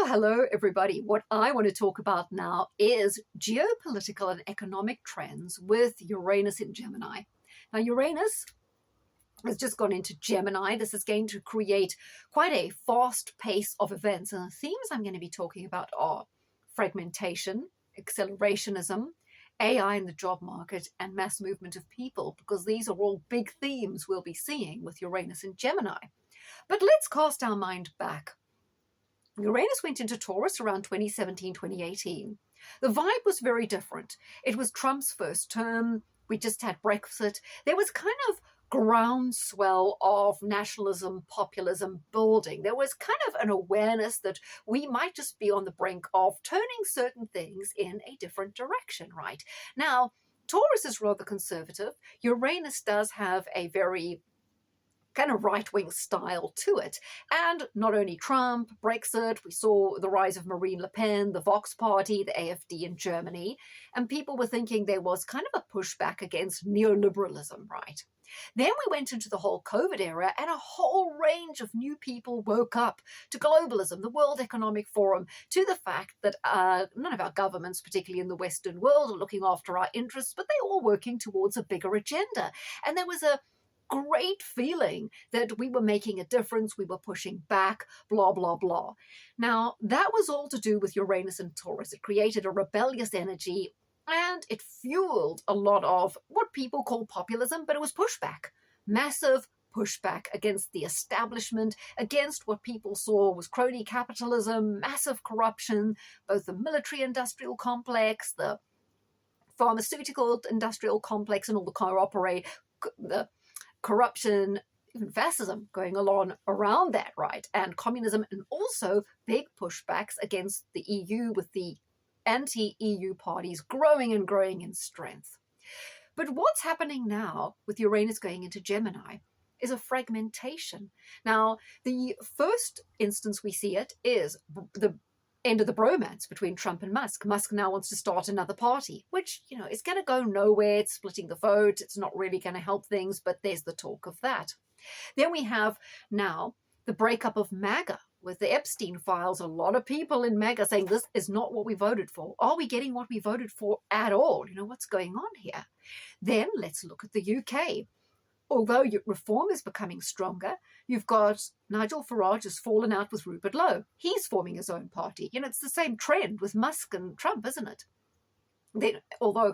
hello, everybody. What I want to talk about now is geopolitical and economic trends with Uranus in Gemini. Now, Uranus has just gone into Gemini. This is going to create quite a fast pace of events. And the themes I'm going to be talking about are fragmentation, accelerationism, AI in the job market, and mass movement of people, because these are all big themes we'll be seeing with Uranus in Gemini. But let's cast our mind back. Uranus went into Taurus around 2017, 2018. The vibe was very different. It was Trump's first term. We just had Brexit. There was kind of groundswell of nationalism, populism building. There was kind of an awareness that we might just be on the brink of turning certain things in a different direction, right? Now, Taurus is rather conservative. Uranus does have a very kind of right-wing style to it. And not only Trump, Brexit, we saw the rise of Marine Le Pen, the Vox Party, the AfD in Germany, and people were thinking there was kind of a pushback against neoliberalism, right? Then we went into the whole COVID era, and a whole range of new people woke up to globalism, the World Economic Forum, to the fact that none of our governments, particularly in the Western world, are looking after our interests, but they're all working towards a bigger agenda. And there was a great feeling that we were making a difference, we were pushing back, blah, blah, blah. Now, that was all to do with Uranus and Taurus. It created a rebellious energy, and it fueled a lot of what people call populism, but it was pushback, massive pushback against the establishment, against what people saw was crony capitalism, massive corruption, both the military-industrial complex, the pharmaceutical industrial complex, and all the corruption, even fascism going along around that, right? And communism, and also big pushbacks against the EU, with the anti-EU parties growing and growing in strength. But what's happening now with Uranus going into Gemini is a fragmentation. Now, the first instance we see it is the end of the bromance between Trump and Musk. Musk now wants to start another party, which, is going to go nowhere. It's splitting the vote. It's not really going to help things, but there's the talk of that. Then we have now the breakup of MAGA with the Epstein files. A lot of people in MAGA saying this is not what we voted for. Are we getting what we voted for at all? What's going on here? Then let's look at the UK. Although reform is becoming stronger, you've got Nigel Farage has fallen out with Rupert Lowe. He's forming his own party. It's the same trend with Musk and Trump, isn't it? Then, although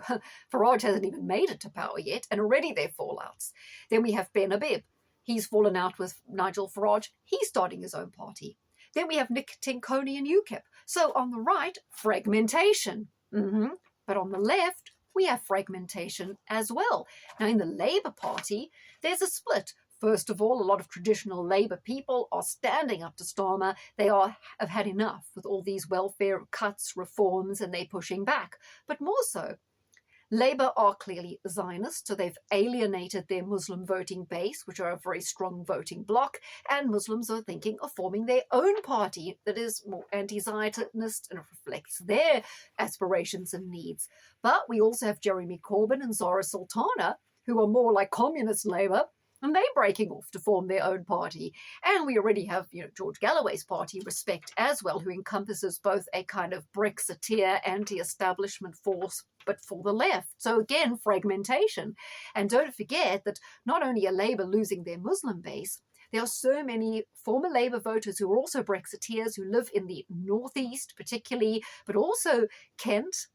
Farage hasn't even made it to power yet, and already there are fallouts. Then we have Ben Abib. He's fallen out with Nigel Farage. He's starting his own party. Then we have Nick Tinconi and UKIP. So on the right, fragmentation. But on the left, we have fragmentation as well. Now, in the Labour Party, there's a split. First of all, a lot of traditional Labour people are standing up to Starmer. They have had enough with all these welfare cuts, reforms, and they're pushing back. But more so, Labour are clearly Zionist, so they've alienated their Muslim voting base, which are a very strong voting bloc, and Muslims are thinking of forming their own party that is more anti-Zionist and reflects their aspirations and needs. But we also have Jeremy Corbyn and Zara Sultana, who are more like communist Labour, and they're breaking off to form their own party. And we already have, George Galloway's party, Respect, as well, who encompasses both a kind of Brexiteer, anti-establishment force, but for the left. So again, fragmentation. And don't forget that not only are Labour losing their Muslim base, there are so many former Labour voters who are also Brexiteers, who live in the northeast particularly, but also Kent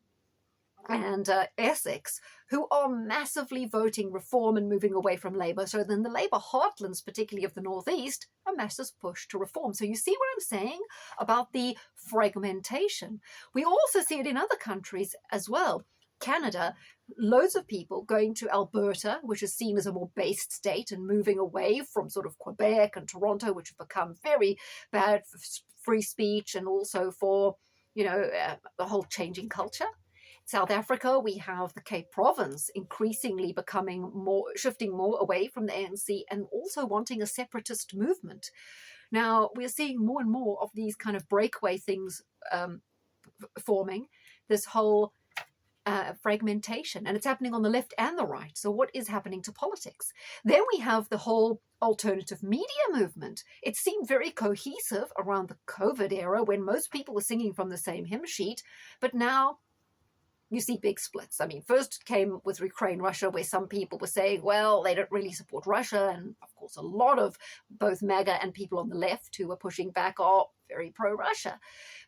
and Essex, who are massively voting reform and moving away from Labour. So then the Labour heartlands, particularly of the northeast, a massive push to reform. So you see what I'm saying about the fragmentation. We also see it in other countries as well. Canada, loads of people going to Alberta, which is seen as a more based state, and moving away from sort of Quebec and Toronto, which have become very bad for free speech and also for, the whole changing culture. South Africa, we have the Cape Province increasingly shifting more away from the ANC and also wanting a separatist movement. Now, we're seeing more and more of these kind of breakaway things forming. This whole fragmentation, and it's happening on the left and the right. So what is happening to politics? Then we have the whole alternative media movement. It seemed very cohesive around the COVID era when most people were singing from the same hymn sheet, but now you see big splits. I mean, first it came with Ukraine, Russia, where some people were saying, well, they don't really support Russia. And of course, a lot of both MAGA and people on the left who were pushing back are very pro-Russia.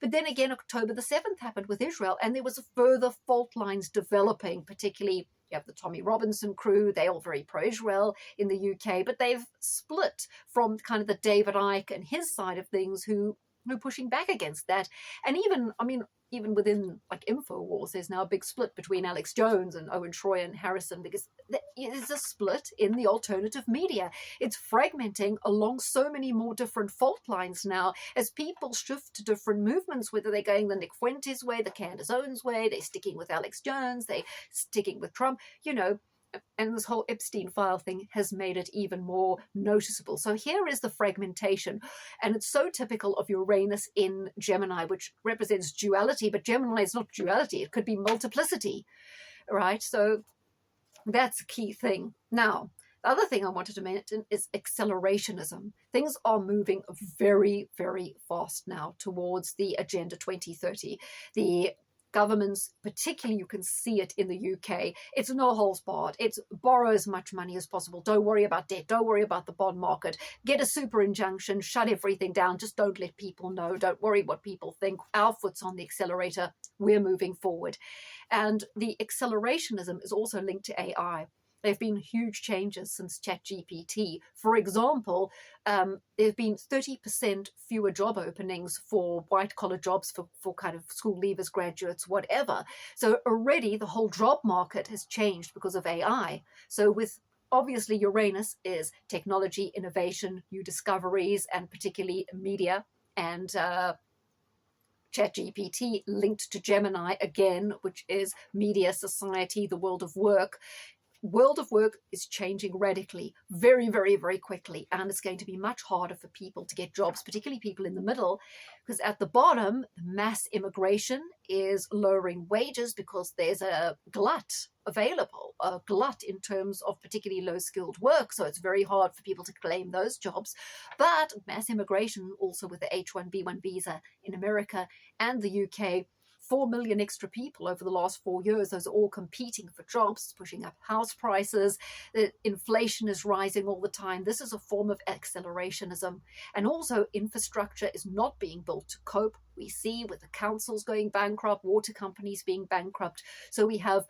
But then again, October the 7th happened with Israel, and there was further fault lines developing, particularly you have the Tommy Robinson crew. They're all very pro-Israel in the UK, but they've split from kind of the David Icke and his side of things who pushing back against that. And even within like InfoWars, there's now a big split between Alex Jones and Owen Schroyer and Harrison, because there's a split in the alternative media. It's fragmenting along so many more different fault lines now as people shift to different movements, whether they're going the Nick Fuentes way, the Candace Owens way, they're sticking with Alex Jones, they're sticking with Trump, and this whole Epstein file thing has made it even more noticeable. So here is the fragmentation, and it's so typical of Uranus in Gemini, which represents duality, but Gemini is not duality. It could be multiplicity, right? So that's a key thing. Now, the other thing I wanted to mention is accelerationism. Things are moving very, very fast now towards the Agenda 2030. The governments, particularly, you can see it in the UK. It's no holds barred. It's borrow as much money as possible. Don't worry about debt. Don't worry about the bond market. Get a super injunction. Shut everything down. Just don't let people know. Don't worry what people think. Our foot's on the accelerator. We're moving forward. And the accelerationism is also linked to AI. There have been huge changes since ChatGPT. For example, there have been 30% fewer job openings for white-collar jobs, for kind of school leavers, graduates, whatever. So already the whole job market has changed because of AI. So with obviously Uranus is technology, innovation, new discoveries, and particularly media, and ChatGPT linked to Gemini again, which is media, society, the world of work. World of work is changing radically, very, very, very quickly, and it's going to be much harder for people to get jobs, particularly people in the middle, because at the bottom, mass immigration is lowering wages because there's a glut available, a glut in terms of particularly low-skilled work, so it's very hard for people to claim those jobs. But mass immigration, also with the H-1B1 visa in America and the UK, 4 million extra people over the last 4 years. Those are all competing for jobs, pushing up house prices. The inflation is rising all the time. This is a form of accelerationism. And also infrastructure is not being built to cope. We see with the councils going bankrupt, water companies being bankrupt. So we have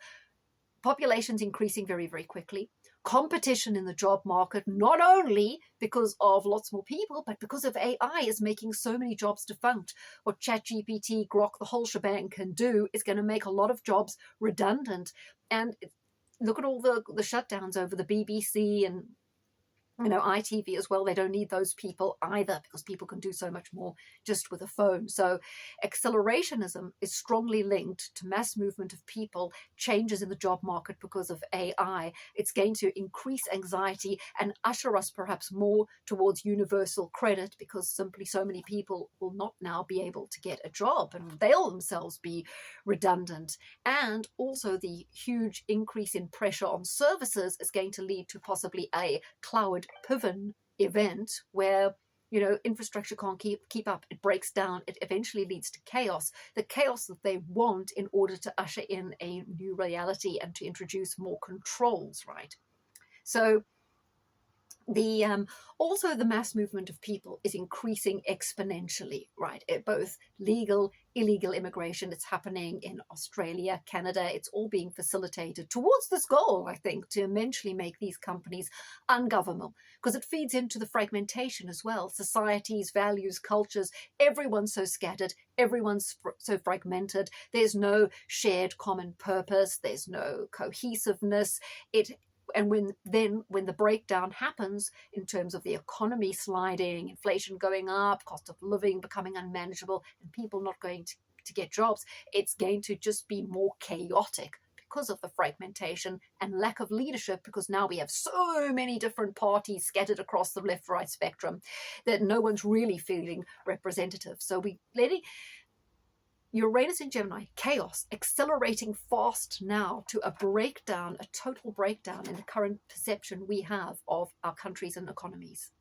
populations increasing very, very quickly. Competition in the job market, not only because of lots more people, but because of AI is making so many jobs defunct. What ChatGPT, Grok, the whole shebang can do is going to make a lot of jobs redundant. And look at all the shutdowns over the BBC and ITV as well. They don't need those people either because people can do so much more just with a phone. So accelerationism is strongly linked to mass movement of people, changes in the job market because of AI. It's going to increase anxiety and usher us perhaps more towards universal credit because simply so many people will not now be able to get a job and they'll themselves be redundant. And also the huge increase in pressure on services is going to lead to possibly a cloud pivot event where infrastructure can't keep up. It breaks down. It eventually leads to chaos, the chaos that they want in order to usher in a new reality and to introduce more controls, right? So the also the mass movement of people is increasing exponentially, right? Both legal, illegal immigration, it's happening in Australia, Canada, it's all being facilitated towards this goal, I think, to eventually make these companies ungovernable, because it feeds into the fragmentation as well. Societies, values, cultures, everyone's so scattered, everyone's so fragmented, there's no shared common purpose, there's no cohesiveness. And when the breakdown happens in terms of the economy sliding, inflation going up, cost of living becoming unmanageable, and people not going to get jobs, it's going to just be more chaotic because of the fragmentation and lack of leadership, because now we have so many different parties scattered across the left-right spectrum that no one's really feeling representative. So Uranus in Gemini, chaos, accelerating fast now to a breakdown, a total breakdown in the current perception we have of our countries and economies.